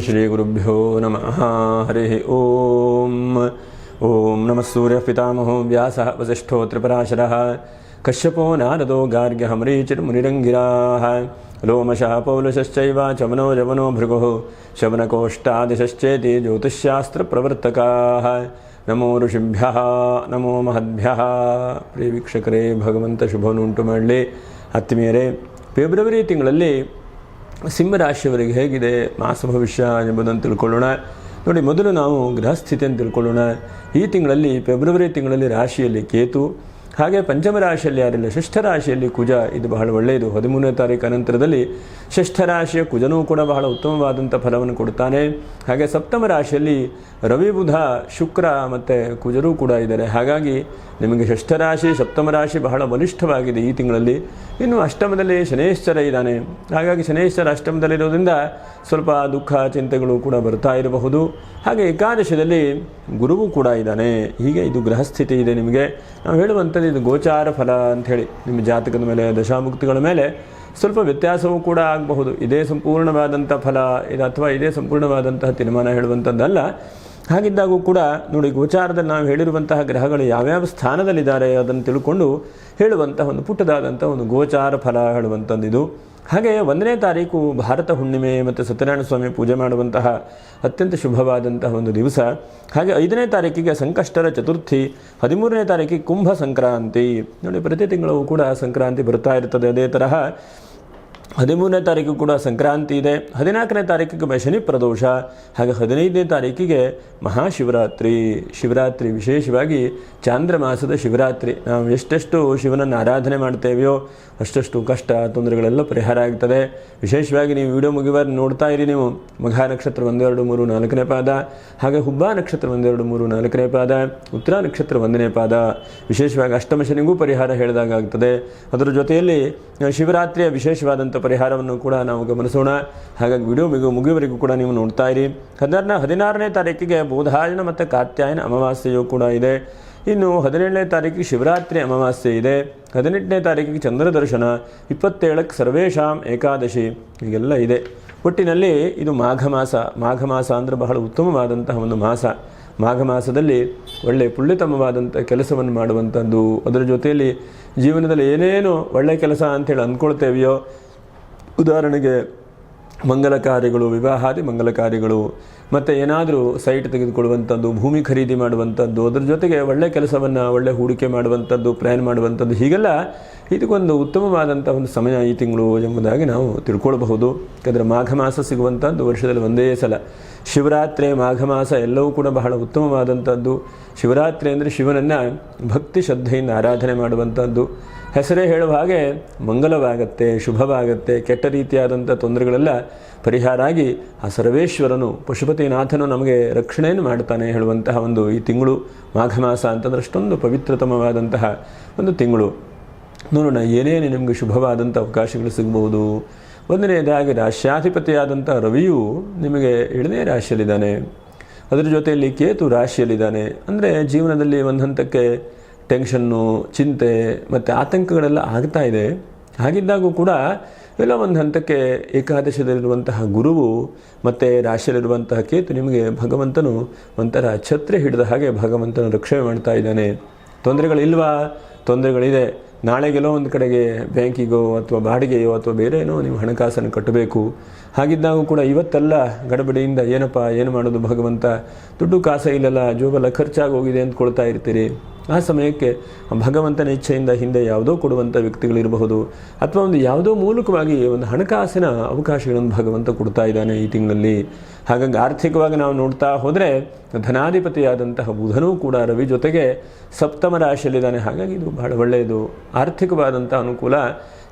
श्रीगुरुभ्यो नमः। हरिः ओम्। ओं नमः सूर्यः पितामहो व्यासः वसिष्ठो त्रिपराशरः कश्यपो नारदो गार्ग्यः मरीचिर्मुनिरङ्गिराः लोमशः पौलुषश्चैव चवनो जवनो भृगुः शवनकोष्ठादिशश्चेति ज्योतिष्शास्त्रप्रवर्तकाः। नमो ಋಷಿಭ್ಯಃ ನಮೋ ಮಹದ್ಭ್ಯಃ. ಪ್ರಿಯ ವೀಕ್ಷಕರೇ, ಭಗವಂತ ಶುಭವನ್ನು ಉಂಟು ಮಾಡಲಿ. ಆತ್ಮೀಯರೇ, ಫೆಬ್ರವರಿ ತಿಂಗಳಲ್ಲಿ ಸಿಂಹರಾಶಿಯವರಿಗೆ ಹೇಗಿದೆ ಮಾಸ ಭವಿಷ್ಯ ಎಂಬುದನ್ನು ತಿಳ್ಕೊಳ್ಳೋಣ. ನೋಡಿ, ಮೊದಲು ನಾವು ಗ್ರಹಸ್ಥಿತಿಯನ್ನು ತಿಳ್ಕೊಳ್ಳೋಣ. ಈ ತಿಂಗಳಲ್ಲಿ ಫೆಬ್ರವರಿ ತಿಂಗಳಲ್ಲಿ ರಾಶಿಯಲ್ಲಿ ಕೇತು, ಹಾಗೆ ಪಂಚಮ ರಾಶಿಯಲ್ಲಿ ಯಾರಿಲ್ಲ, ಷಷ್ಠ ರಾಶಿಯಲ್ಲಿ ಕುಜ. ಇದು ಬಹಳ ಒಳ್ಳೆಯದು. 13ನೇ ತಾರೀಕು ನಂತರದಲ್ಲಿ ಷಷ್ಠ ರಾಶಿಯ ಕುಜನೂ ಕೂಡ ಬಹಳ ಉತ್ತಮವಾದಂಥ ಫಲವನ್ನು ಕೊಡ್ತಾನೆ. ಹಾಗೆ ಸಪ್ತಮ ರಾಶಿಯಲ್ಲಿ ರವಿ, ಬುಧ, ಶುಕ್ರ ಮತ್ತು ಕುಜರೂ ಕೂಡ ಇದ್ದಾರೆ. ಹಾಗಾಗಿ ನಿಮಗೆ ಷಷ್ಠ ರಾಶಿ ಸಪ್ತಮ ರಾಶಿ ಬಹಳ ಬಲಿಷ್ಠವಾಗಿದೆ ಈ ತಿಂಗಳಲ್ಲಿ. ಇನ್ನು ಅಷ್ಟಮದಲ್ಲಿ ಶನೇಶ್ವರ ಇದ್ದಾನೆ. ಹಾಗಾಗಿ ಶನೇಶ್ವರ ಅಷ್ಟಮದಲ್ಲಿರೋದ್ರಿಂದ ಸ್ವಲ್ಪ ದುಃಖ ಚಿಂತೆಗಳು ಕೂಡ ಬರ್ತಾ ಇರಬಹುದು. ಹಾಗೆ ಏಕಾದಶದಲ್ಲಿ ಗುರುವು ಕೂಡ ಇದ್ದಾನೆ. ಹೀಗೆ ಇದು ಗ್ರಹಸ್ಥಿತಿ ಇದೆ. ನಿಮಗೆ ನಾವು ಹೇಳುವಂಥದ್ದು ಇದು ಗೋಚಾರ ಫಲ ಅಂಥೇಳಿ. ನಿಮ್ಮ ಜಾತಕದ ಮೇಲೆ, ದಶಾಮುಕ್ತಿಗಳ ಮೇಲೆ ಸ್ವಲ್ಪ ವ್ಯತ್ಯಾಸವೂ ಕೂಡ ಆಗಬಹುದು. ಇದೇ ಸಂಪೂರ್ಣವಾದಂಥ ಫಲ ಇದು ಅಥವಾ ಇದೇ ಸಂಪೂರ್ಣವಾದಂತಹ ತೀರ್ಮಾನ ಹೇಳುವಂಥದ್ದಲ್ಲ. ಹಾಗಿದ್ದಾಗೂ ಕೂಡ ನೋಡಿ, ಗೋಚಾರದಲ್ಲಿ ನಾವು ಹೇಳಿರುವಂತಹ ಗ್ರಹಗಳು ಯಾವ್ಯಾವ ಸ್ಥಾನದಲ್ಲಿದ್ದಾರೆ ಅದನ್ನು ತಿಳ್ಕೊಂಡು ಹೇಳುವಂತಹ ಒಂದು ಪುಟ್ಟದಾದಂಥ ಒಂದು ಗೋಚಾರ ಫಲ ಹೇಳುವಂಥದ್ದು ಇದು. ಹಾಗೆ 1ನೇ ತಾರೀಕು ಭಾರತ ಹುಣ್ಣಿಮೆ ಮತ್ತು ಸತ್ಯನಾರಾಯಣ ಸ್ವಾಮಿ ಪೂಜೆ ಮಾಡುವಂತಹ ಅತ್ಯಂತ ಶುಭವಾದಂತಹ ಒಂದು ದಿವಸ. ಹಾಗೆ 5ನೇ ತಾರೀಕಿಗೆ ಸಂಕಷ್ಟರ ಚತುರ್ಥಿ, 13ನೇ ತಾರೀಕಿಗೆ ಕುಂಭ ಸಂಕ್ರಾಂತಿ. ನೋಡಿ, ಪ್ರತಿ ತಿಂಗಳು ಕೂಡ ಸಂಕ್ರಾಂತಿ ಬರ್ತಾ ಇರ್ತದೆ. ಅದೇ ತರಹ 13ನೇ ತಾರೀಕು ಕೂಡ ಸಂಕ್ರಾಂತಿ ಇದೆ. 14ನೇ ತಾರೀಕಿಗೆ ಶನಿ ಪ್ರದೋಷ. ಹಾಗೆ 15ನೇ ತಾರೀಕಿಗೆ ಮಹಾಶಿವರಾತ್ರಿ. ಶಿವರಾತ್ರಿ ವಿಶೇಷವಾಗಿ ಚಾಂದ್ರ ಮಾಸದ ಶಿವರಾತ್ರಿ. ನಾವು ಎಷ್ಟೆಷ್ಟು ಶಿವನನ್ನು ಆರಾಧನೆ ಮಾಡ್ತೇವೆಯೋ ಅಷ್ಟಷ್ಟು ಕಷ್ಟ ತೊಂದರೆಗಳೆಲ್ಲ ಪರಿಹಾರ ಆಗ್ತದೆ. ವಿಶೇಷವಾಗಿ ನೀವು ವಿಡಿಯೋ ಮುಗಿಯುವಾಗ ನೋಡ್ತಾ ಇರಿ. ನೀವು ಮಘ ನಕ್ಷತ್ರ 1, 2, 3, 4ನೇ ಪಾದ, ಹಾಗೆ ಹುಬ್ಬ ನಕ್ಷತ್ರ 1, 2, 3, 4ನೇ ಪಾದ, ಉತ್ತರ ನಕ್ಷತ್ರ 1ನೇ ಪಾದ. ವಿಶೇಷವಾಗಿ ಅಷ್ಟಮ ಶನಿಗೂ ಪರಿಹಾರ ಹೇಳಿದಾಗ ಆಗ್ತದೆ. ಅದರ ಜೊತೆಯಲ್ಲಿ ಶಿವರಾತ್ರಿಯ ವಿಶೇಷವಾದಂಥ ಪರಿಹಾರವನ್ನು ಕೂಡ ನಾವು ಗಮನಿಸೋಣ. ಹಾಗಾಗಿ ವಿಡಿಯೋ ಮುಗಿಯುವವರೆಗೂ ಕೂಡ ನೀವು ನೋಡ್ತಾ ಇರಿ. 16ನೇ ತಾರೀಕಿಗೆ ಬೋಧಾಯನ ಮತ್ತು ಕಾತ್ಯಾಯನ ಅಮಾವಾಸ್ಯೆಯೂ ಕೂಡ ಇದೆ. ಇನ್ನು 17ನೇ ತಾರೀಕಿಗೆ ಶಿವರಾತ್ರಿ ಅಮಾವಾಸ್ಯೆ ಇದೆ. 18ನೇ ತಾರೀಕಿಗೆ ಚಂದ್ರ ದರ್ಶನ, 27ಕ್ಕೆ ಸರ್ವೇಶಾಂ ಏಕಾದಶಿ. ಹೀಗೆಲ್ಲ ಇದೆ. ಒಟ್ಟಿನಲ್ಲಿ ಇದು ಮಾಘ ಮಾಸ. ಮಾಘ ಮಾಸ ಅಂದರೆ ಬಹಳ ಉತ್ತಮವಾದಂತಹ ಒಂದು ಮಾಸ. ಮಾಘ ಮಾಸದಲ್ಲಿ ಒಳ್ಳೆಯ ಪುಣ್ಯತಮವಾದಂಥ ಕೆಲಸವನ್ನು ಮಾಡುವಂಥದ್ದು. ಅದರ ಜೊತೆಯಲ್ಲಿ ಜೀವನದಲ್ಲಿ ಏನೇನು ಒಳ್ಳೆಯ ಕೆಲಸ ಅಂಥೇಳಿ ಅಂದ್ಕೊಳ್ತೇವೆಯೋ, ಉದಾಹರಣೆಗೆ ಮಂಗಲ ಕಾರ್ಯಗಳು, ವಿವಾಹಾದಿ ಮಂಗಲ ಕಾರ್ಯಗಳು, ಮತ್ತು ಏನಾದರೂ ಸೈಟ್ ತೆಗೆದುಕೊಳ್ಳುವಂಥದ್ದು, ಭೂಮಿ ಖರೀದಿ ಮಾಡುವಂಥದ್ದು, ಅದರ ಜೊತೆಗೆ ಒಳ್ಳೆಯ ಕೆಲಸವನ್ನು, ಒಳ್ಳೆಯ ಹೂಡಿಕೆ ಮಾಡುವಂಥದ್ದು, ಪ್ರಯಾಣ ಮಾಡುವಂಥದ್ದು, ಹೀಗೆಲ್ಲ ಇದಕ್ಕೊಂದು ಉತ್ತಮವಾದಂಥ ಒಂದು ಸಮಯ ಈ ತಿಂಗಳು ಎಂಬುದಾಗಿ ನಾವು ತಿಳ್ಕೊಳ್ಬಹುದು. ಯಾಕಂದರೆ ಮಾಘ ಮಾಸ ಸಿಗುವಂಥದ್ದು ವರ್ಷದಲ್ಲಿ ಒಂದೇ ಸಲ. ಶಿವರಾತ್ರಿ, ಮಾಘ ಮಾಸ ಎಲ್ಲವೂ ಕೂಡ ಬಹಳ ಉತ್ತಮವಾದಂಥದ್ದು. ಶಿವರಾತ್ರಿ ಅಂದರೆ ಶಿವನನ್ನು ಭಕ್ತಿ ಶ್ರದ್ಧೆಯಿಂದ ಆರಾಧನೆ ಮಾಡುವಂಥದ್ದು. ಹೆಸರೇ ಹೇಳುವ ಹಾಗೆ ಮಂಗಲವಾಗತ್ತೆ, ಶುಭವಾಗತ್ತೆ. ಕೆಟ್ಟ ರೀತಿಯಾದಂಥ ತೊಂದರೆಗಳೆಲ್ಲ ಪರಿಹಾರ ಆಗಿ ಆ ಸರ್ವೇಶ್ವರನು, ಪಶುಪತಿನಾಥನು ನಮಗೆ ರಕ್ಷಣೆಯನ್ನು ಮಾಡ್ತಾನೆ ಹೇಳುವಂತಹ ಒಂದು ಈ ತಿಂಗಳು ಮಾಘ ಮಾಸ ಅಂತಂದ್ರೆ ಅಷ್ಟೊಂದು ಪವಿತ್ರತಮವಾದಂತಹ ಒಂದು ತಿಂಗಳು. ನೋಡೋಣ ಏನೇನು ನಿಮಗೆ ಶುಭವಾದಂಥ ಅವಕಾಶಗಳು ಸಿಗಬಹುದು. ಒಂದನೇದಾಗಿ ರಾಶ್ಯಾಧಿಪತಿಯಾದಂಥ ರವಿಯು ನಿಮಗೆ 7ನೇ ರಾಶಿಯಲ್ಲಿದ್ದಾನೆ. ಅದರ ಜೊತೆಯಲ್ಲಿ ಕೇತು ರಾಶಿಯಲ್ಲಿದ್ದಾನೆ. ಅಂದರೆ ಜೀವನದಲ್ಲಿ ಒಂದು ಹಂತಕ್ಕೆ ಟೆನ್ಷನ್ನು, ಚಿಂತೆ ಮತ್ತು ಆತಂಕಗಳೆಲ್ಲ ಆಗ್ತಾ ಇದೆ. ಹಾಗಿದ್ದಾಗೂ ಕೂಡ ಎಲ್ಲ ಒಂದು ಹಂತಕ್ಕೆ ಏಕಾದಶದಲ್ಲಿರುವಂತಹ ಗುರುವು ಮತ್ತು ರಾಶಿಯಲ್ಲಿರುವಂತಹ ಕೇತು ನಿಮಗೆ ಭಗವಂತನು ಒಂಥರ ಛತ್ರಿ ಹಿಡಿದ ಹಾಗೆ ಭಗವಂತನು ರಕ್ಷಣೆ ಮಾಡ್ತಾ ಇದ್ದಾನೆ. ತೊಂದರೆಗಳಿಲ್ವಾ? ತೊಂದರೆಗಳಿದೆ. ನಾಳೆಗೆಲ್ಲೋ ಒಂದು ಕಡೆಗೆ ಬ್ಯಾಂಕಿಗೋ ಅಥವಾ ಬಾಡಿಗೆಯೋ ಅಥವಾ ಬೇರೆ ಏನೋ ನೀವು ಹಣಕಾಸನ್ನು ಕಟ್ಟಬೇಕು. ಹಾಗಿದ್ದಾಗೂ ಕೂಡ ಇವತ್ತೆಲ್ಲ ಗಡಬಡಿಯಿಂದ ಏನಪ್ಪ ಏನು ಮಾಡೋದು ಭಗವಂತ, ದುಡ್ಡು ಕಾಸೇ ಇಲ್ಲಲ್ಲ, ಜೋಬೆಲ್ಲ ಖರ್ಚಾಗಿ ಹೋಗಿದೆ ಅಂದ್ಕೊಳ್ತಾ ಇರ್ತೀರಿ. ಆ ಸಮಯಕ್ಕೆ ಭಗವಂತನ ಇಚ್ಛೆಯಿಂದ ಹಿಂದೆ ಯಾವುದೋ ಕೊಡುವಂಥ ವ್ಯಕ್ತಿಗಳಿರಬಹುದು, ಅಥವಾ ಒಂದು ಯಾವುದೋ ಮೂಲಕವಾಗಿ ಒಂದು ಹಣಕಾಸಿನ ಅವಕಾಶಗಳನ್ನು ಭಗವಂತ ಕೊಡ್ತಾ ಇದ್ದಾನೆ ಈ ತಿಂಗಳಲ್ಲಿ. ಹಾಗಾಗಿ ಆರ್ಥಿಕವಾಗಿ ನಾವು ನೋಡ್ತಾ ಹೋದರೆ ಧನಾಧಿಪತಿಯಾದಂತಹ ಬುಧನೂ ಕೂಡ ರವಿ ಜೊತೆಗೆ ಸಪ್ತಮ ರಾಶಿಯಲ್ಲಿದ್ದಾನೆ. ಹಾಗಾಗಿ ಇದು ಬಹಳ ಒಳ್ಳೆಯದು. ಆರ್ಥಿಕವಾದಂಥ ಅನುಕೂಲ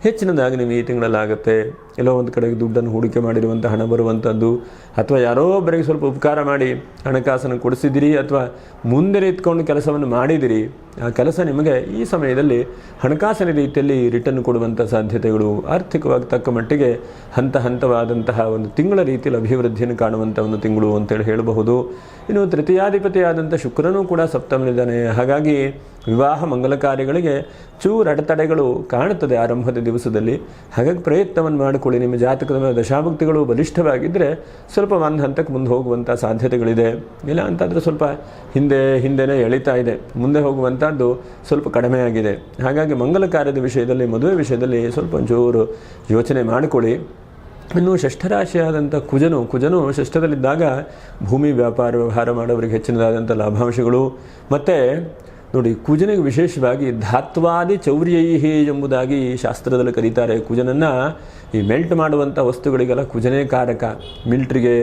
ಹೆಚ್ಚಿನದಾಗಿ ನೀವು ಈ ತಿಂಗಳಲ್ಲಾಗುತ್ತೆ. ಎಲ್ಲೋ ಒಂದು ಕಡೆಗೆ ದುಡ್ಡನ್ನು ಹೂಡಿಕೆ ಮಾಡಿರುವಂಥ ಹಣ ಬರುವಂಥದ್ದು, ಅಥವಾ ಯಾರೋ ಒಬ್ಬರಿಗೆ ಸ್ವಲ್ಪ ಉಪಕಾರ ಮಾಡಿ ಹಣಕಾಸನ್ನು ಕೊಡಿಸಿದಿರಿ, ಅಥವಾ ಮುಂದೆ ನಿಂತ್ಕೊಂಡು ಕೆಲಸವನ್ನು ಮಾಡಿದಿರಿ, ಆ ಕೆಲಸ ನಿಮಗೆ ಈ ಸಮಯದಲ್ಲಿ ಹಣಕಾಸಿನ ರೀತಿಯಲ್ಲಿ ರಿಟರ್ನ್ ಕೊಡುವಂಥ ಸಾಧ್ಯತೆಗಳು, ಆರ್ಥಿಕವಾಗಿ ತಕ್ಕ ಮಟ್ಟಿಗೆ ಹಂತವಾದಂತಹ ಒಂದು ತಿಂಗಳ ರೀತಿಯಲ್ಲಿ ಅಭಿವೃದ್ಧಿಯನ್ನು ಕಾಣುವಂಥ ಒಂದು ತಿಂಗಳು ಅಂತೇಳಿ ಹೇಳಬಹುದು. ಇನ್ನು ತೃತೀಯಾಧಿಪತಿಯಾದಂಥ ಶುಕ್ರನೂ ಕೂಡ ಸಪ್ತಮನಿದ್ದಾನೆ. ಹಾಗಾಗಿ ವಿವಾಹ ಮಂಗಲ ಕಾರ್ಯಗಳಿಗೆ ಚೂರು ಅಡೆತಡೆಗಳು ಕಾಣುತ್ತದೆ ಆರಂಭದ ದಿವಸದಲ್ಲಿ. ಹಾಗಾಗಿ ಪ್ರಯತ್ನವನ್ನು ಮಾಡಿಕೊಳ್ಳಿ. ನಿಮ್ಮ ಜಾತಕದ ಮೇಲೆ ದಶಾಭುಕ್ತಿಗಳು ಬಲಿಷ್ಠವಾಗಿದ್ದರೆ ಸ್ವಲ್ಪ ಒಂದು ಹಂತಕ್ಕೆ ಮುಂದೆ ಹೋಗುವಂಥ ಸಾಧ್ಯತೆಗಳಿದೆ. ಇಲ್ಲ ಅಂತಾದರೆ ಸ್ವಲ್ಪ ಹಿಂದೆನೇ ಎಳಿತಾ ಇದೆ, ಮುಂದೆ ಹೋಗುವಂಥದ್ದು ಸ್ವಲ್ಪ ಕಡಿಮೆ ಆಗಿದೆ. ಹಾಗಾಗಿ ಮಂಗಲ ಕಾರ್ಯದ ವಿಷಯದಲ್ಲಿ, ಮದುವೆ ವಿಷಯದಲ್ಲಿ ಸ್ವಲ್ಪ ಜೋರು ಯೋಚನೆ ಮಾಡಿಕೊಳ್ಳಿ. ಇನ್ನು ಷಷ್ಠರಾಶಿಯಾದಂಥ ಕುಜನು ಷಷ್ಠದಲ್ಲಿದ್ದಾಗ ಭೂಮಿ ವ್ಯಾಪಾರ ವ್ಯವಹಾರ ಮಾಡೋರಿಗೆ ಹೆಚ್ಚಿನದಾದಂಥ ಲಾಭಾಂಶಗಳು. ಮತ್ತು ನೋಡಿ, ಕುಜನಿಗೆ ವಿಶೇಷವಾಗಿ ಧಾತ್ವಾದಿ ಚೌರ್ಯೈಹಿ ಎಂಬುದಾಗಿ ಶಾಸ್ತ್ರದಲ್ಲಿ ಕರೀತಾರೆ. ಕುಜನನ್ನು ಈ ಮೆಲ್ಟ್ ಮಾಡುವಂಥ ವಸ್ತುಗಳಿಗೆಲ್ಲ ಕುಜನೇ ಕಾರಕ. ಮಿಲ್ಟ್ರಿಗೆ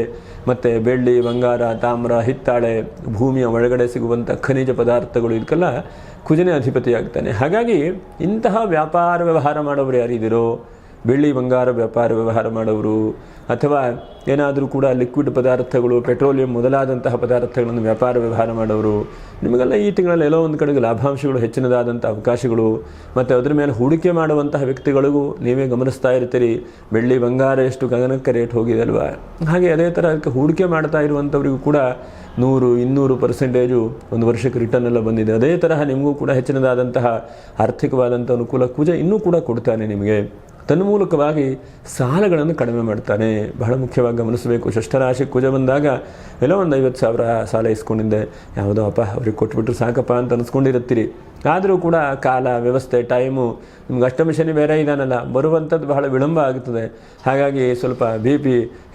ಮತ್ತು ಬೆಳ್ಳಿ, ಬಂಗಾರ, ತಾಮ್ರ, ಹಿತ್ತಾಳೆ, ಭೂಮಿಯ ಒಳಗಡೆ ಸಿಗುವಂಥ ಖನಿಜ ಪದಾರ್ಥಗಳು ಇದಕ್ಕೆಲ್ಲ ಕುಜನೇ ಅಧಿಪತಿಯಾಗ್ತಾನೆ. ಹಾಗಾಗಿ ಇಂತಹ ವ್ಯಾಪಾರ ವ್ಯವಹಾರ ಮಾಡೋರು ಯಾರಿದ್ದೀರೋ, ಬೆಳ್ಳಿ ಬಂಗಾರ ವ್ಯಾಪಾರ ವ್ಯವಹಾರ ಮಾಡೋರು ಅಥವಾ ಏನಾದರೂ ಕೂಡ ಲಿಕ್ವಿಡ್ ಪದಾರ್ಥಗಳು, ಪೆಟ್ರೋಲಿಯಂ ಮೊದಲಾದಂತಹ ಪದಾರ್ಥಗಳನ್ನು ವ್ಯಾಪಾರ ವ್ಯವಹಾರ ಮಾಡೋರು, ನಿಮಗೆಲ್ಲ ಈ ತಿಂಗಳಲ್ಲಿ ಎಲ್ಲೋ ಒಂದು ಕಡೆಗೆ ಲಾಭಾಂಶಗಳು ಹೆಚ್ಚಿನದಾದಂಥ ಅವಕಾಶಗಳು. ಮತ್ತು ಅದರ ಮೇಲೆ ಹೂಡಿಕೆ ಮಾಡುವಂತಹ ವ್ಯಕ್ತಿಗಳಿಗೂ ನೀವೇ ಗಮನಿಸ್ತಾ ಇರ್ತೀರಿ, ಬೆಳ್ಳಿ ಬಂಗಾರ ಎಷ್ಟು ಗಗನಕ್ಕೆ ರೇಟ್ ಹೋಗಿದೆ ಅಲ್ವಾ. ಹಾಗೆ ಅದೇ ಥರ ಅದಕ್ಕೆ ಹೂಡಿಕೆ ಮಾಡ್ತಾ ಇರುವಂಥವ್ರಿಗೂ ಕೂಡ 100-200% ಒಂದು ವರ್ಷಕ್ಕೆ ರಿಟರ್ನ್ ಎಲ್ಲ ಬಂದಿದೆ. ಅದೇ ತರಹ ನಿಮಗೂ ಕೂಡ ಹೆಚ್ಚಿನದಾದಂತಹ ಆರ್ಥಿಕವಾದಂಥ ಅನುಕೂಲ ಕುಜ ಇನ್ನೂ ಕೂಡ ಕೊಡ್ತಾನೆ ನಿಮಗೆ. ತನ್ಮೂಲಕವಾಗಿ ಸಾಲಗಳನ್ನು ಕಡಿಮೆ ಮಾಡ್ತಾನೆ. ಬಹಳ ಮುಖ್ಯವಾಗಿ ಗಮನಿಸಬೇಕು. ಷಷ್ಠರಾಶಿ ಕುಜ ಬಂದಾಗ ಎಲ್ಲೋ ಒಂದು 50,000 ಸಾಲ ಇಸ್ಕೊಂಡಿದ್ದೆ, ಯಾವುದೋ ಅಪ್ಪ ಅವ್ರಿಗೆ ಕೊಟ್ಬಿಟ್ರು ಸಾಕಪ್ಪ ಅಂತ ಅನಿಸ್ಕೊಂಡಿರುತ್ತೀರಿ. ಆದರೂ ಕೂಡ ಕಾಲ, ವ್ಯವಸ್ಥೆ, ಟೈಮು, ನಿಮ್ಗೆ ಅಷ್ಟಮ ಶನಿ ಬೇರೆ ಇದಾನಲ್ಲ, ಬರುವಂಥದ್ದು ಬಹಳ ವಿಳಂಬ ಆಗುತ್ತದೆ. ಹಾಗಾಗಿ ಸ್ವಲ್ಪ BP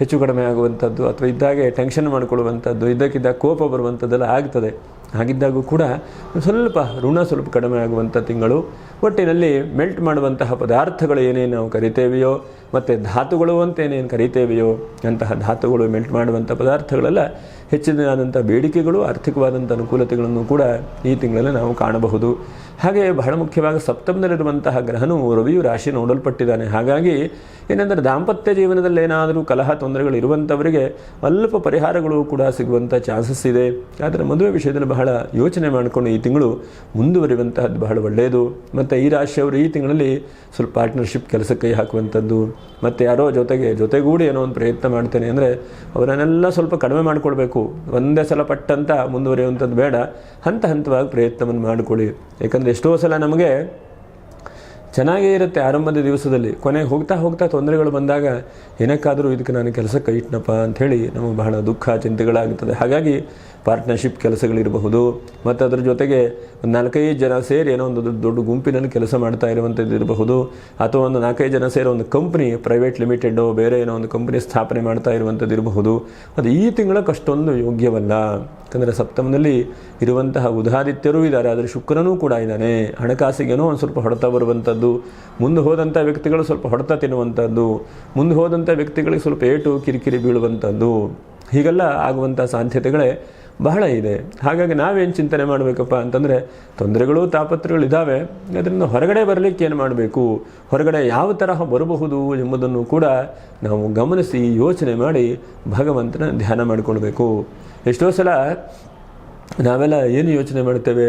ಹೆಚ್ಚು ಕಡಿಮೆ ಆಗುವಂಥದ್ದು ಅಥವಾ ಇದ್ದಾಗೆ ಟೆನ್ಷನ್ ಮಾಡಿಕೊಳ್ಳುವಂಥದ್ದು, ಇದ್ದಕ್ಕಿದ್ದಾಗ ಕೋಪ ಬರುವಂಥದ್ದೆಲ್ಲ ಆಗ್ತದೆ. ಹಾಗಿದ್ದಾಗೂ ಕೂಡ ಸ್ವಲ್ಪ ಋಣ ಸ್ವಲ್ಪ ಕಡಿಮೆ ಆಗುವಂಥ ತಿಂಗಳು. ಒಟ್ಟಿನಲ್ಲಿ ಮೆಲ್ಟ್ ಮಾಡುವಂತಹ ಪದಾರ್ಥಗಳು ಏನೇನು ನಾವು ಕರಿತೇವೆಯೋ ಮತ್ತು ಧಾತುಗಳು ಅಂತ ಏನೇನು ಕರಿತೇವೆಯೋ ಅಂತಹ ಧಾತುಗಳು ಮೆಲ್ಟ್ ಮಾಡುವಂಥ ಪದಾರ್ಥಗಳೆಲ್ಲ ಹೆಚ್ಚಿನದಾದಂಥ ಬೇಡಿಕೆಗಳು, ಆರ್ಥಿಕವಾದಂಥ ಅನುಕೂಲತೆಗಳನ್ನು ಕೂಡ ಈ ತಿಂಗಳಲ್ಲಿ ನಾವು ಕಾಣಬಹುದು. ಹಾಗೆ ಬಹಳ ಮುಖ್ಯವಾಗಿ ಸಪ್ತಮದಲ್ಲಿರುವಂತಹ ಗ್ರಹನು ರವಿಯು ರಾಶಿ ನೋಡಲ್ಪಟ್ಟಿದ್ದಾನೆ. ಹಾಗಾಗಿ ಏನೆಂದರೆ ದಾಂಪತ್ಯ ಜೀವನದಲ್ಲಿ ಏನಾದರೂ ಕಲಹ ತೊಂದರೆಗಳು ಇರುವಂಥವರಿಗೆ ಅಲ್ಪ ಪರಿಹಾರಗಳು ಕೂಡ ಸಿಗುವಂಥ ಚಾನ್ಸಸ್ ಇದೆ. ಆದರೆ ಮದುವೆ ವಿಷಯದಲ್ಲಿ ಬಹಳ ಯೋಚನೆ ಮಾಡಿಕೊಂಡು ಈ ತಿಂಗಳು ಮುಂದುವರಿಯುವಂತಹದ್ದು ಬಹಳ ಒಳ್ಳೆಯದು. ಮತ್ತು ಈ ರಾಶಿಯವರು ಈ ತಿಂಗಳಲ್ಲಿ ಸ್ವಲ್ಪ ಪಾರ್ಟ್ನರ್ಶಿಪ್ ಕೆಲಸಕ್ಕೆ ಕೈ ಹಾಕುವಂಥದ್ದು, ಮತ್ತು ಯಾರೋ ಜೊತೆಗೂಡಿ ಏನೋ ಒಂದು ಪ್ರಯತ್ನ ಮಾಡ್ತೇನೆ ಅಂದರೆ ಅವರನ್ನೆಲ್ಲ ಸ್ವಲ್ಪ ಕಡಿಮೆ ಮಾಡಿಕೊಳ್ಬೇಕು. ಒಂದೇ ಸಲ ಪಟ್ಟಂತ ಮುಂದುವರಿಯುವಂಥದ್ದು ಬೇಡ, ಹಂತವಾಗಿ ಪ್ರಯತ್ನವನ್ನು ಮಾಡಿಕೊಳ್ಳಿ. ಯಾಕಂದರೆ ಎಷ್ಟೋ ಸಲ ನಮಗೆ ಚೆನ್ನಾಗೇ ಇರುತ್ತೆ ಆರಂಭದ ದಿವಸದಲ್ಲಿ, ಕೊನೆಗೆ ಹೋಗ್ತಾ ತೊಂದರೆಗಳು ಬಂದಾಗ ಏನಕ್ಕಾದರೂ ಇದಕ್ಕೆ ನಾನು ಕೆಲಸಕ್ಕೆ ಕೈ ಇಟ್ನಪ್ಪ ಅಂಥೇಳಿ ನಮಗೆ ಬಹಳ ದುಃಖ ಚಿಂತೆಗಳಾಗುತ್ತದೆ. ಹಾಗಾಗಿ ಪಾರ್ಟ್ನರ್ಶಿಪ್ ಕೆಲಸಗಳಿರಬಹುದು, ಮತ್ತು ಅದರ ಜೊತೆಗೆ ಒಂದು 4-5 ಜನ ಸೇರಿ ಏನೋ ಒಂದು ದೊಡ್ಡ ಗುಂಪಿನಲ್ಲಿ ಕೆಲಸ ಮಾಡ್ತಾ ಇರುವಂಥದ್ದು ಇರಬಹುದು, ಅಥವಾ ಒಂದು 4-5 ಜನ ಸೇರಿ ಒಂದು ಕಂಪ್ನಿ, ಪ್ರೈವೇಟ್ ಲಿಮಿಟೆಡ್ಡೋ ಬೇರೆ ಏನೋ ಒಂದು ಕಂಪ್ನಿ ಸ್ಥಾಪನೆ ಮಾಡ್ತಾ ಇರುವಂಥದ್ದು ಇರಬಹುದು. ಅದು ಈ ತಿಂಗಳಕ್ಕೆ ಅಷ್ಟೊಂದು ಯೋಗ್ಯವಲ್ಲ. ಯಾಕಂದರೆ ಸಪ್ತಮದಲ್ಲಿ ಇರುವಂತಹ ಬುಧಾದಿತ್ಯರೂ ಇದ್ದಾರೆ, ಆದರೆ ಶುಕ್ರನೂ ಕೂಡ ಇದ್ದಾನೆ. ಹಣಕಾಸಿಗೇನೋ ಒಂದು ಸ್ವಲ್ಪ ಹೊಡೆತ ಬರುವಂಥದ್ದು, ಮುಂದೆ ಹೋದಂಥ ವ್ಯಕ್ತಿಗಳು ಸ್ವಲ್ಪ ಹೊಡೆತ ತಿನ್ನುವಂಥದ್ದು, ಮುಂದೆ ಹೋದಂಥ ವ್ಯಕ್ತಿಗಳಿಗೆ ಸ್ವಲ್ಪ ಏಟು ಕಿರಿಕಿರಿ ಬೀಳುವಂಥದ್ದು, ಹೀಗೆಲ್ಲ ಆಗುವಂಥ ಸಾಧ್ಯತೆಗಳೇ ಬಹಳ ಇದೆ. ಹಾಗಾಗಿ ನಾವೇನು ಚಿಂತನೆ ಮಾಡಬೇಕಪ್ಪ ಅಂತಂದರೆ, ತೊಂದರೆಗಳು ತಾಪತ್ರಗಳು ಇದ್ದಾವೆ, ಅದರಿಂದ ಹೊರಗಡೆ ಬರಲಿಕ್ಕೆ ಏನು ಮಾಡಬೇಕು, ಹೊರಗಡೆ ಯಾವ ತರಹ ಬರಬಹುದು ಎಂಬುದನ್ನು ಕೂಡ ನಾವು ಗಮನಿಸಿ ಯೋಚನೆ ಮಾಡಿ ಭಗವಂತನ ಧ್ಯಾನ ಮಾಡಿಕೊಳ್ಬೇಕು. ಎಷ್ಟೋ ಸಲ ನಾವೆಲ್ಲ ಏನು ಯೋಚನೆ ಮಾಡ್ತೇವೆ,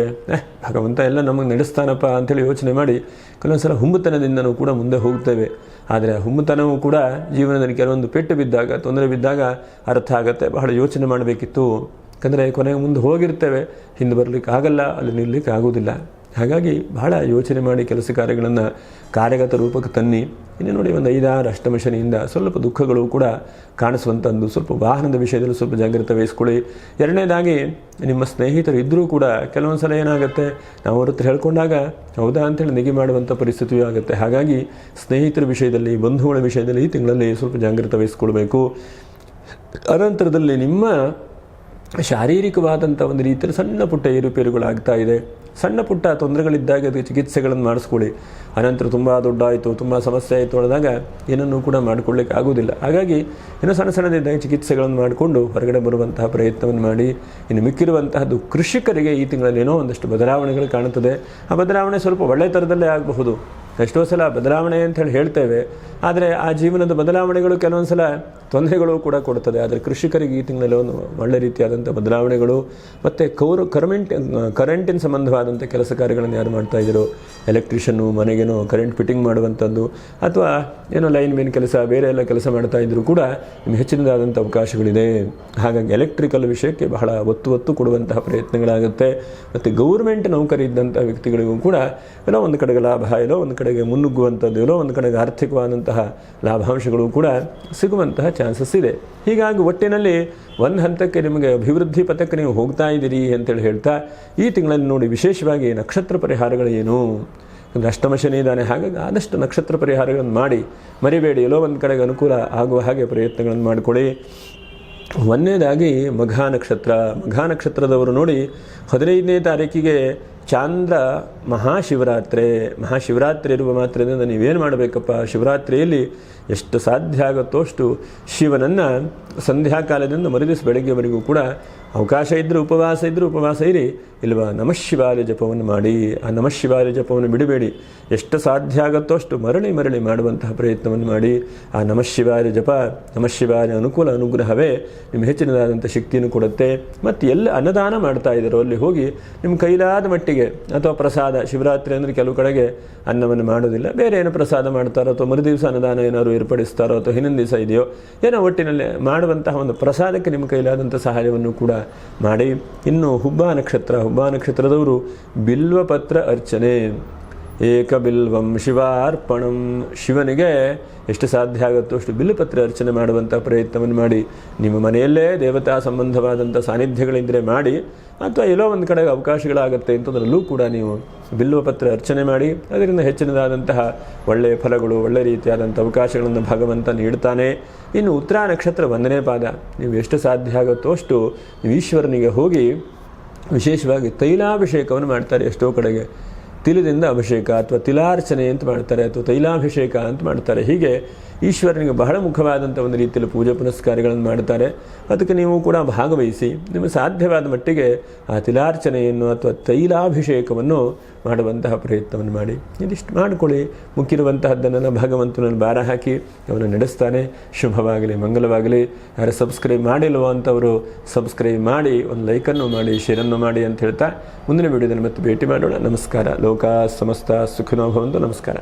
ಭಗವಂತ ಎಲ್ಲ ನಮಗೆ ನಡೆಸ್ತಾನಪ್ಪ ಅಂಥೇಳಿ ಯೋಚನೆ ಮಾಡಿ ಕೆಲವೊಂದು ಸಲ ಹುಂಬತನದಿಂದನೂ ಕೂಡ ಮುಂದೆ ಹೋಗ್ತೇವೆ. ಆದರೆ ಹುಂಬತನವೂ ಕೂಡ ಜೀವನದಲ್ಲಿ ಕೆಲವೊಂದು ಪೆಟ್ಟು ಬಿದ್ದಾಗ, ತೊಂದರೆ ಬಿದ್ದಾಗ ಅರ್ಥ ಆಗುತ್ತೆ. ಬಹಳ ಯೋಚನೆ ಮಾಡಬೇಕಿತ್ತು. ಯಾಕಂದರೆ ಕೊನೆಗೆ ಮುಂದೆ ಹೋಗಿರ್ತೇವೆ, ಹಿಂದೆ ಬರಲಿಕ್ಕೆ ಆಗಲ್ಲ, ಅಲ್ಲಿ ನಿಲ್ಲಲಿಕ್ಕೆ ಆಗೋದಿಲ್ಲ. ಹಾಗಾಗಿ ಬಹಳ ಯೋಚನೆ ಮಾಡಿ ಕೆಲಸ ಕಾರ್ಯಗಳನ್ನು ಕಾರ್ಯಗತ ರೂಪಕ್ಕೆ ತನ್ನಿ. ಇನ್ನು ನೋಡಿ, ಒಂದು 5-6 ಅಷ್ಟಮ ಶನಿಯಿಂದ ಸ್ವಲ್ಪ ದುಃಖಗಳು ಕೂಡ ಕಾಣಿಸುವಂಥದ್ದು. ಸ್ವಲ್ಪ ವಾಹನದ ವಿಷಯದಲ್ಲಿ ಸ್ವಲ್ಪ ಜಾಗ್ರತೆ ವಹಿಸ್ಕೊಳ್ಳಿ. ಎರಡನೇದಾಗಿ, ನಿಮ್ಮ ಸ್ನೇಹಿತರು ಇದ್ದರೂ ಕೂಡ ಕೆಲವೊಂದು ಸಲ ಏನಾಗುತ್ತೆ, ನಾವು ಅವ್ರ ಹತ್ರ ಹೇಳ್ಕೊಂಡಾಗ ಹೌದಾ ಅಂತೇಳಿ ನೆಗೆ ಮಾಡುವಂಥ ಪರಿಸ್ಥಿತಿಯೂ ಆಗುತ್ತೆ. ಹಾಗಾಗಿ ಸ್ನೇಹಿತರ ವಿಷಯದಲ್ಲಿ, ಬಂಧುಗಳ ವಿಷಯದಲ್ಲಿ ಈ ತಿಂಗಳಲ್ಲಿ ಸ್ವಲ್ಪ ಜಾಗ್ರತೆ ವಹಿಸ್ಕೊಳ್ಬೇಕು. ಅನಂತರದಲ್ಲಿ ನಿಮ್ಮ ಶಾರೀರಿಕವಾದಂಥ ಒಂದು ರೀತಿಯಲ್ಲಿ ಸಣ್ಣ ಪುಟ್ಟ ಏರುಪೇರುಗಳಾಗ್ತಾ ಇದೆ. ಸಣ್ಣ ಪುಟ್ಟ ತೊಂದರೆಗಳಿದ್ದಾಗ ಅದಕ್ಕೆ ಚಿಕಿತ್ಸೆಗಳನ್ನು ಮಾಡಿಸ್ಕೊಳ್ಳಿ. ಅನಂತರ ತುಂಬ ದೊಡ್ಡಾಯಿತು, ತುಂಬ ಸಮಸ್ಯೆ ಆಯಿತು ಅನ್ನೋದಾಗ ಏನನ್ನೂ ಕೂಡ ಮಾಡಿಕೊಳ್ಳಿಕ್ಕೆ ಆಗೋದಿಲ್ಲ. ಹಾಗಾಗಿ ಏನೋ ಸಣ್ಣದಿದ್ದಾಗ ಚಿಕಿತ್ಸೆಗಳನ್ನು ಮಾಡಿಕೊಂಡು ಹೊರಗಡೆ ಬರುವಂತಹ ಪ್ರಯತ್ನವನ್ನು ಮಾಡಿ. ಇನ್ನು ಮಿಕ್ಕಿರುವಂತಹದ್ದು ಕೃಷಿಕರಿಗೆ ಈ ತಿಂಗಳಲ್ಲಿ ಏನೋ ಒಂದಷ್ಟು ಬದಲಾವಣೆಗಳು ಕಾಣುತ್ತದೆ. ಆ ಬದಲಾವಣೆ ಸ್ವಲ್ಪ ಒಳ್ಳೆಯ ಥರದಲ್ಲೇ ಆಗಬಹುದು. ಎಷ್ಟೋ ಸಲ ಬದಲಾವಣೆ ಅಂತ ಹೇಳ್ತೇವೆ, ಆದರೆ ಆ ಜೀವನದ ಬದಲಾವಣೆಗಳು ಕೆಲವೊಂದು ಸಲ ತೊಂದರೆಗಳು ಕೂಡ ಕೊಡ್ತದೆ. ಆದರೆ ಕೃಷಿಕರಿಗೆ ಈ ತಿಂಗಳಲ್ಲಿ ಒಂದು ಒಳ್ಳೆ ರೀತಿಯಾದಂಥ ಬದಲಾವಣೆಗಳು ಮತ್ತು ಕರೆಂಟಿನ ಸಂಬಂಧವಾದಂಥ ಕೆಲಸ ಕಾರ್ಯಗಳನ್ನು ಯಾರು ಮಾಡ್ತಾ ಇದ್ದೀರೋ, ಎಲೆಕ್ಟ್ರಿಷಿಯನ್ನು ಮನೆಗೇನೋ ಕರೆಂಟ್ ಫಿಟ್ಟಿಂಗ್ ಮಾಡುವಂಥದ್ದು ಅಥವಾ ಏನೋ ಲೈನ್ ಮೇನ್ ಕೆಲಸ ಬೇರೆ ಎಲ್ಲ ಕೆಲಸ ಮಾಡ್ತಾ ಇದ್ದರೂ ಕೂಡ ನಿಮಗೆ ಹೆಚ್ಚಿನದಾದಂಥ ಅವಕಾಶಗಳಿದೆ. ಹಾಗಾಗಿ ಎಲೆಕ್ಟ್ರಿಕಲ್ ವಿಷಯಕ್ಕೆ ಬಹಳ ಒತ್ತು ಕೊಡುವಂತಹ ಪ್ರಯತ್ನಗಳಾಗುತ್ತೆ. ಮತ್ತು ಗೌರ್ಮೆಂಟ್ ನೌಕರಿ ಇದ್ದಂಥ ವ್ಯಕ್ತಿಗಳಿಗೂ ಕೂಡ ಎಲ್ಲೋ ಒಂದು ಕಡೆಗೆ ಲಾಭ, ಎಲ್ಲೋ ಒಂದು ಕಡೆಗೆ ಮುನ್ನುಗ್ಗುವಂಥದ್ದು, ಎಲ್ಲೋ ಒಂದು ಕಡೆಗೆ ಆರ್ಥಿಕವಾದಂತಹ ಲಾಭಾಂಶಗಳು ಕೂಡ ಸಿಗುವಂತಹ ಚಾನ್ಸಸ್ ಇದೆ. ಹೀಗಾಗಿ ಒಟ್ಟಿನಲ್ಲಿ ಒಂದು ಹಂತಕ್ಕೆ ನಿಮಗೆ ಅಭಿವೃದ್ಧಿ ಪಥಕ್ಕೆ ನೀವು ಹೋಗ್ತಾ ಇದ್ದೀರಿ ಅಂತೇಳಿ ಹೇಳ್ತಾ, ಈ ತಿಂಗಳಲ್ಲಿ ನೋಡಿ ವಿಶೇಷವಾಗಿ ನಕ್ಷತ್ರ ಪರಿಹಾರಗಳೇನು, ಅಷ್ಟಮ ಶನಿ ಇದ್ದಾನೆ. ಹಾಗಾಗಿ ಆದಷ್ಟು ನಕ್ಷತ್ರ ಪರಿಹಾರಗಳನ್ನು ಮಾಡಿ ಮರಿಬೇಡಿ, ಎಲ್ಲೋ ಒಂದು ಕಡೆಗೆ ಅನುಕೂಲ ಆಗುವ ಹಾಗೆ ಪ್ರಯತ್ನಗಳನ್ನು ಮಾಡಿಕೊಳ್ಳಿ. ಒಂದನೇದಾಗಿ ಮಘ ನಕ್ಷತ್ರದವರು ನೋಡಿ 15ನೇ ತಾರೀಕಿಗೆ ಚಾಂದ್ರ ಮಹಾಶಿವರಾತ್ರಿ ಇರುವ ಮಾತ್ರದಿಂದ ನೀವೇನು ಮಾಡಬೇಕಪ್ಪ, ಶಿವರಾತ್ರಿಯಲ್ಲಿ ಎಷ್ಟು ಸಾಧ್ಯ ಆಗುತ್ತೋ ಅಷ್ಟು ಶಿವನನ್ನು ಸಂಧ್ಯಾಕಾಲದಿಂದ ಮರುದಿವಸ ಬೆಳಗ್ಗೆವರೆಗೂ ಕೂಡ ಅವಕಾಶ ಇದ್ದರೆ ಉಪವಾಸ ಇರಿ, ಇಲ್ವಾ ನಮಃ ಶಿವಾಯ ಜಪವನ್ನು ಮಾಡಿ. ಆ ನಮಃ ಶಿವಾಯ ಜಪವನ್ನು ಬಿಡಬೇಡಿ, ಎಷ್ಟು ಸಾಧ್ಯ ಆಗುತ್ತೋ ಅಷ್ಟು ಮರಳಿ ಮಾಡುವಂತಹ ಪ್ರಯತ್ನವನ್ನು ಮಾಡಿ. ಆ ನಮಃ ಶಿವಾಯ ಜಪ, ನಮಃ ಶಿವಾಯ ಅನುಗ್ರಹವೇ ನಿಮ್ಮ ಹೆಚ್ಚಿನದಾದಂಥ ಶಕ್ತಿಯನ್ನು ಕೊಡುತ್ತೆ. ಮತ್ತು ಎಲ್ಲ ಅನ್ನದಾನ ಮಾಡ್ತಾ ಇದ್ದಾರೋ ಅಲ್ಲಿ ಹೋಗಿ ನಿಮ್ಮ ಕೈಲಾದ ಮಟ್ಟಿಗೆ, ಅಥವಾ ಪ್ರಸಾದ, ಶಿವರಾತ್ರಿ ಅಂದರೆ ಕೆಲವು ಕಡೆಗೆ ಅನ್ನವನ್ನು ಮಾಡೋದಿಲ್ಲ, ಬೇರೆ ಏನೋ ಪ್ರಸಾದ ಮಾಡ್ತಾರೋ ಅಥವಾ ಮರುದಿವಸ ಅನ್ನದಾನ ಏನಾದ್ರು ಏರ್ಪಡಿಸ್ತಾರೋ ಅಥವಾ ಇನ್ನೊಂದು ದಿವಸ ಇದೆಯೋ ಏನೋ ಒಟ್ಟಿನಲ್ಲಿ ಮಾಡುವಂತಹ ಒಂದು ಪ್ರಸಾದಕ್ಕೆ ನಿಮ್ಮ ಕೈಲಾದಂಥ ಸಹಾಯವನ್ನು ಕೂಡ ಮಾಡಿ. ಇನ್ನು ಹುಬ್ಬ ನಕ್ಷತ್ರದವರು ಬಿಲ್ವಪತ್ರ ಅರ್ಚನೆ, ಏಕಬಿಲ್ವಂ ಶಿವಾರ್ಪಣಂ, ಶಿವನಿಗೆ ಎಷ್ಟು ಸಾಧ್ಯ ಆಗುತ್ತೋ ಅಷ್ಟು ಬಿಲ್ವಪತ್ರ ಅರ್ಚನೆ ಮಾಡುವಂಥ ಪ್ರಯತ್ನವನ್ನು ಮಾಡಿ. ನಿಮ್ಮ ಮನೆಯಲ್ಲೇ ದೇವತಾ ಸಂಬಂಧವಾದಂಥ ಸಾನ್ನಿಧ್ಯಗಳಿದ್ದರೆ ಮಾಡಿ, ಅಥವಾ ಎಲ್ಲೋ ಒಂದು ಕಡೆಗೆ ಅವಕಾಶಗಳಾಗುತ್ತೆ ಅಂತಂದ್ರಲ್ಲೂ ಕೂಡ ನೀವು ಬಿಲ್ವಪತ್ರ ಅರ್ಚನೆ ಮಾಡಿ. ಅದರಿಂದ ಹೆಚ್ಚಿನದಾದಂತಹ ಒಳ್ಳೆಯ ಫಲಗಳು, ಒಳ್ಳೆಯ ರೀತಿಯಾದಂಥ ಅವಕಾಶಗಳನ್ನು ಭಗವಂತ ನೀಡ್ತಾನೆ. ಇನ್ನು ಉತ್ತರ ನಕ್ಷತ್ರ 1ನೇ ಪಾದ, ನೀವು ಎಷ್ಟು ಸಾಧ್ಯ ಆಗುತ್ತೋ ಅಷ್ಟು ನೀವು ಈಶ್ವರನಿಗೆ ಹೋಗಿ ವಿಶೇಷವಾಗಿ ತೈಲಾಭಿಷೇಕವನ್ನು ಮಾಡ್ತಾರೆ. ಎಷ್ಟೋ ಕಡೆಗೆ ತಿಲದಿಂದ ಅಭಿಷೇಕ ಅಥವಾ ತಿಲಾರ್ಚನೆ ಅಂತ ಮಾಡ್ತಾರೆ, ಅಥವಾ ತೈಲಾಭಿಷೇಕ ಅಂತ ಮಾಡ್ತಾರೆ. ಹೀಗೆ ಈಶ್ವರನಿಗೆ ಬಹಳ ಮುಖವಾದಂಥ ಒಂದು ರೀತಿಯಲ್ಲಿ ಪೂಜೆ ಪುನಸ್ಕಾರಗಳನ್ನು ಮಾಡ್ತಾರೆ. ಅದಕ್ಕೆ ನೀವು ಕೂಡ ಭಾಗವಹಿಸಿ ನಿಮಗೆ ಸಾಧ್ಯವಾದ ಮಟ್ಟಿಗೆ ಆ ತಿಲಾರ್ಚನೆಯನ್ನು ಅಥವಾ ತೈಲಾಭಿಷೇಕವನ್ನು ಮಾಡುವಂತಹ ಪ್ರಯತ್ನವನ್ನು ಮಾಡಿ. ಇದಿಷ್ಟು ಮಾಡಿಕೊಳ್ಳಿ. ಮುಖ್ಯರುವಂತಹದ್ದನ್ನೆಲ್ಲ ಭಗವಂತನಲ್ಲಿ ಭಾರ ಹಾಕಿ ಅವನು ನಡೆಸ್ತಾನೆ. ಶುಭವಾಗಲಿ, ಮಂಗಲವಾಗಲಿ. ಯಾರು ಸಬ್ಸ್ಕ್ರೈಬ್ ಮಾಡಿಲ್ವೋ ಅಂಥವರು ಸಬ್ಸ್ಕ್ರೈಬ್ ಮಾಡಿ, ಒಂದು ಲೈಕನ್ನು ಮಾಡಿ, ಶೇರನ್ನು ಮಾಡಿ ಅಂತ ಹೇಳ್ತಾ ಮುಂದಿನ ವಿಡಿಯೋದಲ್ಲಿ ಮತ್ತೆ ಭೇಟಿ ಮಾಡೋಣ. ನಮಸ್ಕಾರ. ಲೋಕ ಸಮಸ್ತ ಸುಖಿನೋ ಭವಂತು. ನಮಸ್ಕಾರ.